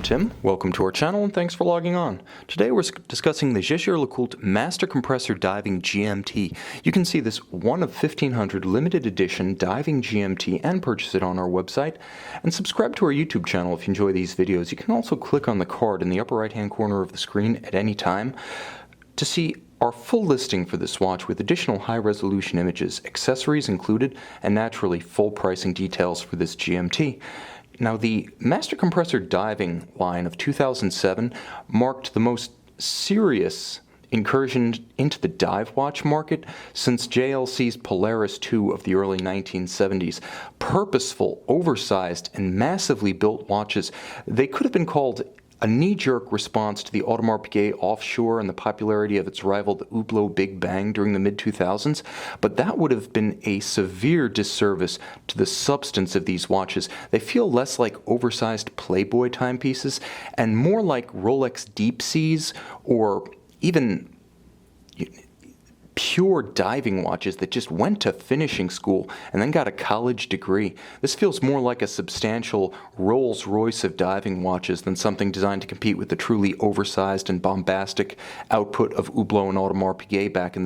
Tim. Welcome to our channel and thanks for logging on. Today we're discussing the Jaeger-LeCoultre Master Compressor Diving GMT. You can see this one of 1500 limited edition diving GMT and purchase it on our website. And subscribe to our YouTube channel if you enjoy these videos. You can also click on the card in the upper right hand corner of the screen at any time to see our full listing for this watch with additional high-resolution images, accessories included, and naturally full pricing details for this GMT. Now, the Master Compressor Diving line of 2007 marked the most serious incursion into the dive watch market since JLC's Polaris II of the early 1970s. Purposeful, oversized, and massively built watches, they could have been called a knee-jerk response to the Audemars Piguet Offshore and the popularity of its rival, the Hublot Big Bang, during the mid-2000s, but that would have been a severe disservice to the substance of these watches. They feel less like oversized Playboy timepieces and more like Rolex Deep Seas or even pure diving watches that just went to finishing school and then got a college degree. This feels more like a substantial Rolls-Royce of diving watches than something designed to compete with the truly oversized and bombastic output of Hublot and Audemars Piguet back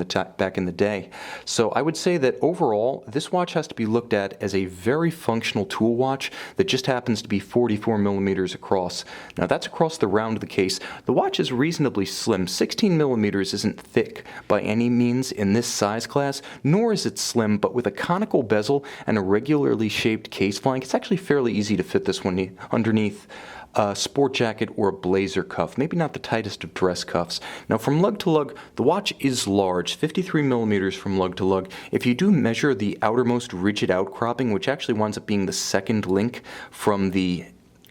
in the day. So I would say that overall, this watch has to be looked at as a very functional tool watch that just happens to be 44 millimeters across. Now that's across the round of the case. The watch is reasonably slim. 16 millimeters isn't thick by any means in this size class, nor is it slim, but with a conical bezel and a regularly shaped case flank, it's actually fairly easy to fit this one underneath a sport jacket or a blazer cuff, maybe not the tightest of dress cuffs. Now from lug to lug, the watch is large, 53 millimeters from lug to lug. If you do measure the outermost rigid outcropping, which actually winds up being the second link from the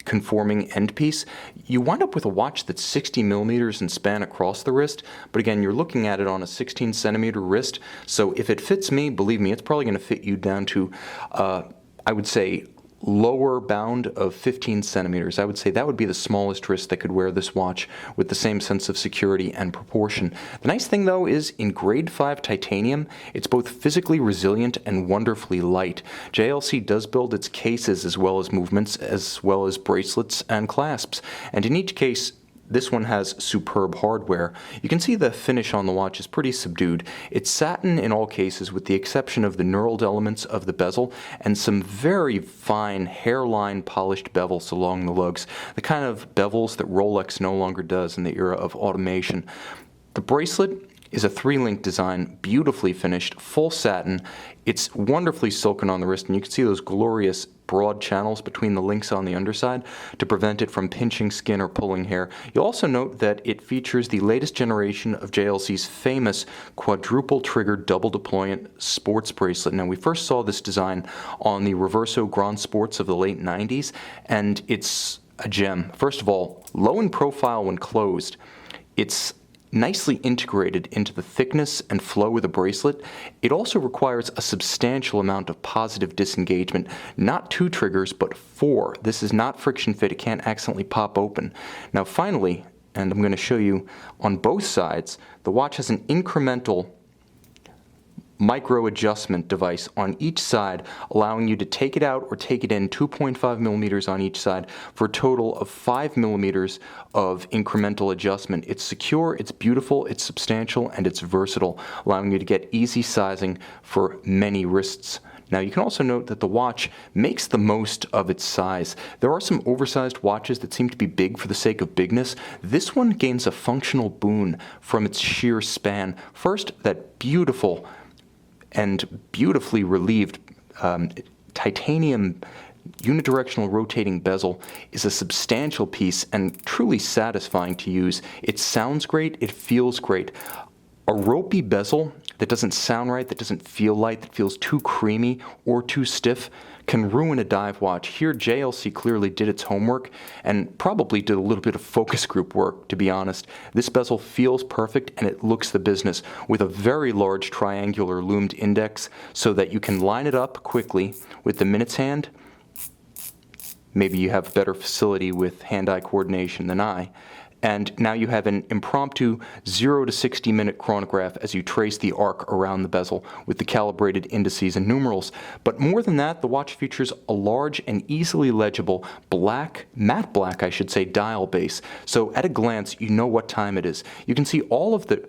conforming end piece, you wind up with a watch that's 60 millimeters in span across the wrist, but again, you're looking at it on a 16 centimeter wrist, so if it fits me, believe me, it's probably going to fit you down to, I would say, lower bound of 15 centimeters. I would say that would be the smallest wrist that could wear this watch with the same sense of security and proportion. The nice thing though is in grade 5 titanium, it's both physically resilient and wonderfully light. JLC does build its cases as well as movements, as well as bracelets and clasps, and in each case this one has superb hardware. You can see the finish on the watch is pretty subdued. It's satin in all cases with the exception of the knurled elements of the bezel and some very fine hairline polished bevels along the lugs, the kind of bevels that Rolex no longer does in the era of automation. The bracelet is a 3-link design, beautifully finished, full satin. It's wonderfully silken on the wrist, and you can see those glorious broad channels between the links on the underside to prevent it from pinching skin or pulling hair. You'll also note that it features the latest generation of JLC's famous quadruple trigger double deployant sports bracelet. Now, we first saw this design on the Reverso Grand Sports of the late 90s, and it's a gem. First of all, low in profile when closed. It's nicely integrated into the thickness and flow of the bracelet. It also requires a substantial amount of positive disengagement. Not 2 triggers, but 4. This is not friction fit. It can't accidentally pop open. Now finally, and I'm going to show you on both sides, the watch has an incremental micro adjustment device on each side, allowing you to take it out or take it in 2.5 millimeters on each side for a total of 5 millimeters of incremental adjustment. It's secure, it's beautiful, it's substantial, and it's versatile, allowing you to get easy sizing for many wrists. Now you can also note that the watch makes the most of its size. There are some oversized watches that seem to be big for the sake of bigness. This one gains a functional boon from its sheer span. First, that beautiful and beautifully relieved titanium unidirectional rotating bezel is a substantial piece and truly satisfying to use. It sounds great, it feels great. A ropey bezel that doesn't sound right, that doesn't feel light, that feels too creamy or too stiff can ruin a dive watch. Here JLC clearly did its homework and probably did a little bit of focus group work, to be honest. This bezel feels perfect and it looks the business with a very large triangular loomed index so that you can line it up quickly with the minutes hand. Maybe you have better facility with hand-eye coordination than I. And now you have an impromptu 0 to 60 minute chronograph as you trace the arc around the bezel with the calibrated indices and numerals. But more than that, the watch features a large and easily legible matte black, I should say, dial base. So at a glance, you know what time it is. You can see all of the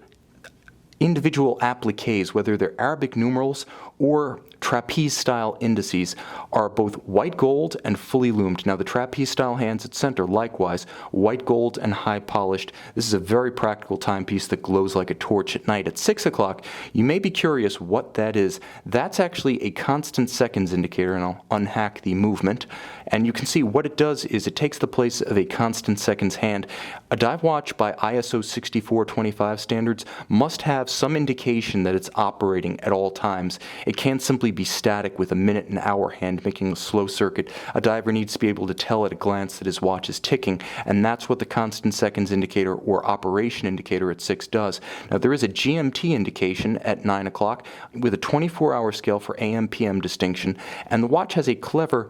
individual appliques, whether they're Arabic numerals or trapeze-style indices, are both white gold and fully loomed. Now the trapeze-style hands at center, likewise, white gold and high polished. This is a very practical timepiece that glows like a torch at night. At 6 o'clock, you may be curious what that is. That's actually a constant seconds indicator, and I'll unhack the movement. And you can see what it does is it takes the place of a constant seconds hand. A dive watch by ISO 6425 standards must have some indication that it's operating at all times. It can't simply be static with a minute and hour hand making a slow circuit. A diver needs to be able to tell at a glance that his watch is ticking, and that's what the constant seconds indicator or operation indicator at 6 does. Now there is a GMT indication at 9 o'clock with a 24-hour scale for AM-PM distinction, and the watch has a clever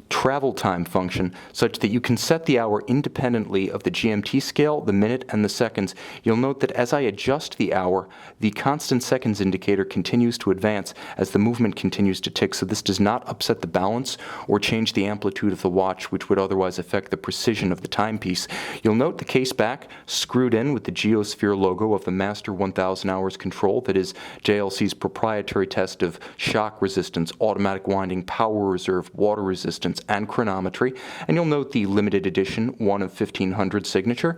travel time function such that you can set the hour independently of the GMT scale, the minute, and the seconds. You'll note that as I adjust the hour, the constant seconds indicator continues to advance as the movement continues to tick, so this does not upset the balance or change the amplitude of the watch, which would otherwise affect the precision of the timepiece. You'll note the case back screwed in with the Geosphere logo of the Master 1000 Hours Control, that is JLC's proprietary test of shock resistance, automatic winding, power reserve, water resistance, and chronometry, and you'll note the limited edition 1 of 1500 signature.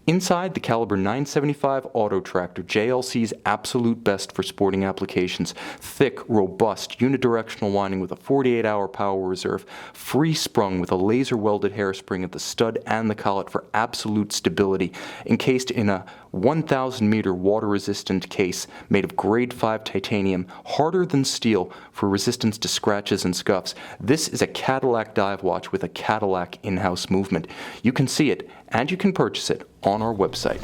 Inside, the caliber 975 auto tractor, JLC's absolute best for sporting applications. Thick, robust, unidirectional winding with a 48-hour power reserve. Free sprung with a laser welded hairspring at the stud and the collet for absolute stability. Encased in a 1,000 meter water resistant case made of grade 5 titanium, harder than steel for resistance to scratches and scuffs. This is a Cadillac dive watch with a Cadillac in-house movement. You can see it and you can purchase it on our website.